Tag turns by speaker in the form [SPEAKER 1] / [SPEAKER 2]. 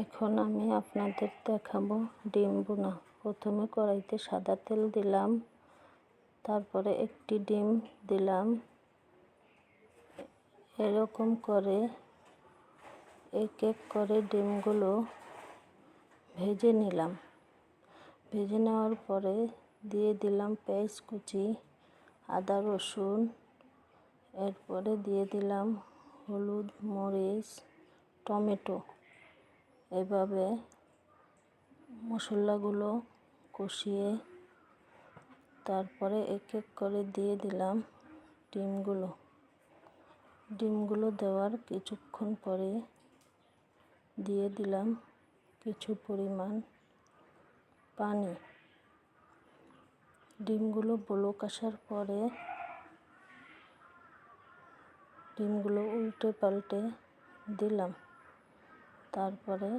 [SPEAKER 1] এখন আমি আপনাদের দেখাবো ডিম ভুনা। প্রথমে কড়াইতে সাদা তেল দিলাম, তারপরে একটি ডিম দিলাম। এরকম করে এক এক করে ডিমগুলো ভেজে নিলাম। ভেজে নেওয়ার পরে দিয়ে দিলাম পেঁয়াজ কুচি, আদা রসুন, এরপরে দিয়ে দিলাম হলুদ, মরিচ, টমেটো। এভাবে মশলাগুলো কষিয়ে তারপরে এক এক করে দিয়ে দিলাম ডিমগুলো দেওয়ার কিছুক্ষণ পরে দিয়ে দিলাম কিছু পরিমাণ পানি। ডিমগুলো বলক আসার পরে ডিমগুলো উল্টে পাল্টে দিলাম। তারপরে